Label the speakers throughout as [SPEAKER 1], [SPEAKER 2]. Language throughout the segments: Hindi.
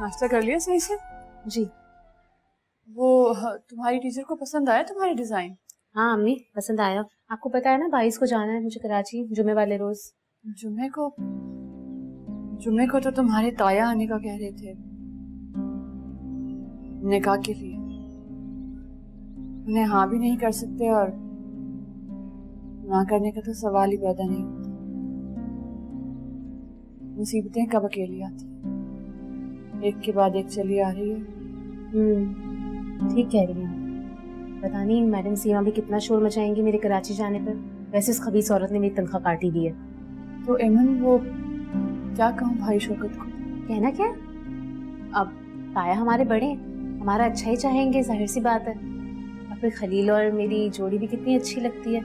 [SPEAKER 1] नाश्ता कर लिया सही से?
[SPEAKER 2] जी।
[SPEAKER 1] वो तुम्हारी टीचर को पसंद आया तुम्हारे डिजाइन?
[SPEAKER 2] हाँ अम्मी, पसंद आया। आपको पता है ना 22 को जाना है मुझे कराची, जुमे वाले रोज।
[SPEAKER 1] जुम्मे को तो तुम्हारे ताया आने का कह रहे थे निकाह के लिए। उन्हें हाँ भी नहीं कर सकते और ना करने का तो सवाल ही पैदा नहीं होता। मुसीबतें कब अकेली आती हैं, एक के बाद एक चली आ रही है।
[SPEAKER 2] ठीक कह रही हैं। पता नहीं मैडम सीमा भी कितना शोर मचाएंगी मेरे कराची जाने पर। वैसे उस खबीस औरत ने मेरी तनख्वाह काटी भी है।
[SPEAKER 1] तो एमन वो क्या कहूँ भाई शौकत को?
[SPEAKER 2] कहना क्या? अब ताया हमारे बड़े हैं, हमारा अच्छा ही चाहेंगे, जाहिर सी बात है। और फिर खलील और मेरी जोड़ी भी कितनी अच्छी लगती है।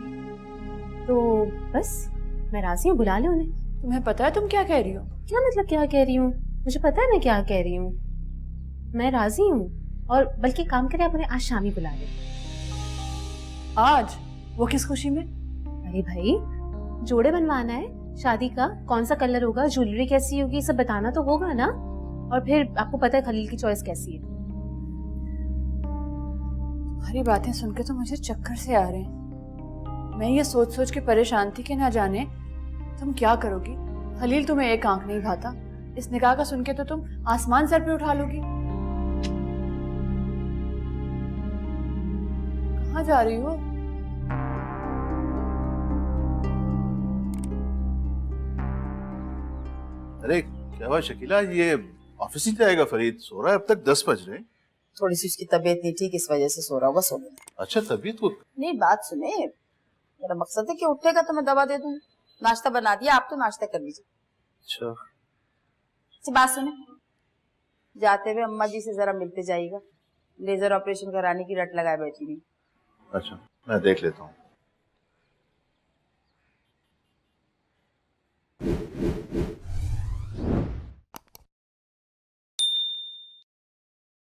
[SPEAKER 2] तो बस मैं राजी हूँ, बुला लो उन्हें।
[SPEAKER 1] तुम्हें पता है तुम क्या कह रही हो?
[SPEAKER 2] क्या मतलब क्या कह रही हूँ? मुझे पता है मैं क्या कह रही हूँ। मैं राजी हूँ, और बल्कि काम करें आप उन्हें आज शाम ही बुला लें।
[SPEAKER 1] आज? वो किस खुशी में?
[SPEAKER 2] अरे भाई, जोड़े बनवाना है शादी का, कौन सा कलर होगा, ज्वेलरी कैसी होगी, सब बताना तो होगा ना। और फिर आपको पता है खलील की चॉइस कैसी है।
[SPEAKER 1] तुम्हारी बातें सुन के तो मुझे चक्कर से आ रहे हैं। मैं ये सोच सोच के परेशान थी कि ना जाने तुम क्या करोगी। खलील तुम्हें एक आंख नहीं भाता, इस निकाह का सुन के तो तुम आसमान सर पे उठा लोगी। कहाँ जा रही हो?
[SPEAKER 3] अरे क्या हुआ शकीला, ये ऑफिस नहीं जाएगा? फरीद सो रहा है, अब तक 10 बज रहे।
[SPEAKER 4] थोड़ी सी उसकी तबीयत नहीं ठीक, इस वजह से सो रहा होगा। सोने
[SPEAKER 3] अच्छा तबीयत को?
[SPEAKER 4] नहीं, बात सुने, मेरा मकसद है कि उठेगा तो मैं दवा दे दूं। नाश्ता बना दिया, आप तो नाश्ता कर लीजिए।
[SPEAKER 3] अच्छा
[SPEAKER 4] बात सुने, जाते हुए अम्मा जी से जरा मिलते जाइएगा। लेजर ऑपरेशन कराने की रट लगाए बैठी हुई।
[SPEAKER 3] अच्छा, मैं देख लेता हूँ।